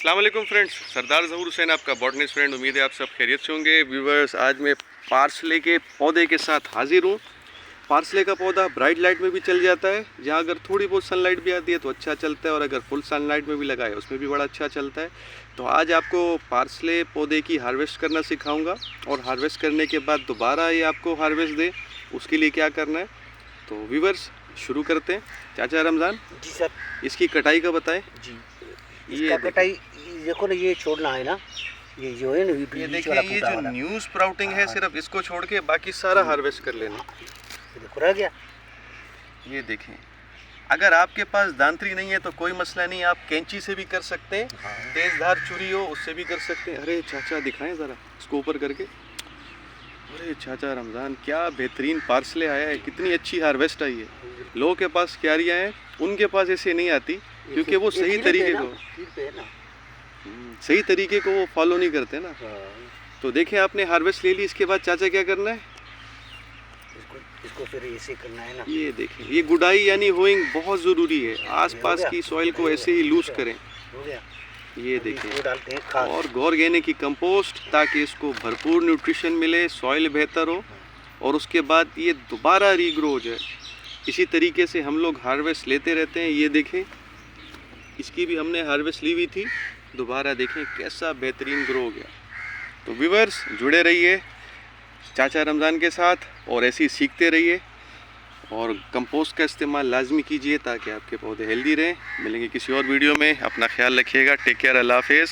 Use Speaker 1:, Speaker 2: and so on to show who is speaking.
Speaker 1: अस्सलाम वालेकुम फ्रेंड्स, सरदार ज़हूर हुसैन आपका बॉटनिस्ट फ्रेंड। उम्मीद है आप सब खैरियत से होंगे। व्यूवर्स, आज मैं पार्सले के पौधे के साथ हाजिर हूँ। पार्सले का पौधा ब्राइट लाइट में भी चल जाता है, जहाँ अगर थोड़ी बहुत सनलाइट भी आती है तो अच्छा चलता है, और अगर फुल सनलाइट में भी लगाए उसमें भी बड़ा अच्छा चलता है। तो आज आपको पार्सले पौधे की हार्वेस्ट करना सिखाऊँगा, और हार्वेस्ट करने के बाद दोबारा ये आपको हार्वेस्ट दे उसके लिए क्या करना है। तो व्यूवर्स, शुरू करते हैं। चाचा रमज़ान
Speaker 2: जी सर।
Speaker 1: इसकी कटाई का बताएं
Speaker 2: जी,
Speaker 1: ये
Speaker 2: इसका कटाई देखो ना, ये छोड़ना है ना, ये जो है ना,
Speaker 1: ये देखिए, ये जो न्यू स्प्राउटिंग है सिर्फ इसको छोड़ के बाकी सारा हार्वेस्ट कर लेना।
Speaker 2: देखो रह गया।
Speaker 1: ये देखें, अगर आपके पास दांतरी नहीं है तो कोई मसला नहीं, आप कैंची से भी कर सकते हैं, तेज धार छुरी हो उससे भी कर सकते हैं। अरे चाचा दिखाएं ज़रा इसको ऊपर करके। अरे चाचा रमज़ान, क्या बेहतरीन पार्सले आया है, कितनी अच्छी हार्वेस्ट आई है। लोगों के पास क्यारियाँ हैं, उनके पास ऐसे नहीं आती, क्योंकि वो सही तरीके को वो फॉलो नहीं करते ना। तो देखें, आपने हार्वेस्ट ले ली, इसके बाद चाचा क्या करना है?
Speaker 2: इसको फिर ऐसे करना है ना।
Speaker 1: ये देखें, ये गुडाई यानी होइंग बहुत ज़रूरी है। आसपास की सॉइल को ऐसे ही लूज करें।
Speaker 2: हो गया।
Speaker 1: ये देखें,
Speaker 2: डालते हैं खाद
Speaker 1: और ऑर्गेनिक की कंपोस्ट, ताकि इसको भरपूर न्यूट्रिशन मिले, सॉइल बेहतर हो, और उसके बाद ये दोबारा रीग्रो हो जाए। इसी तरीके से हम लोग हार्वेस्ट लेते रहते हैं। ये देखें, इसकी भी हमने हार्वेस्ट ली हुई थी, दोबारा देखें कैसा बेहतरीन ग्रो हो गया। तो व्यूअर्स, जुड़े रहिए चाचा रमज़ान के साथ, और ऐसे ही सीखते रहिए, और कंपोस्ट का इस्तेमाल लाजमी कीजिए ताकि आपके पौधे हेल्दी रहें। मिलेंगे किसी और वीडियो में, अपना ख्याल रखिएगा। टेक केयर, अल्लाह हाफिज़।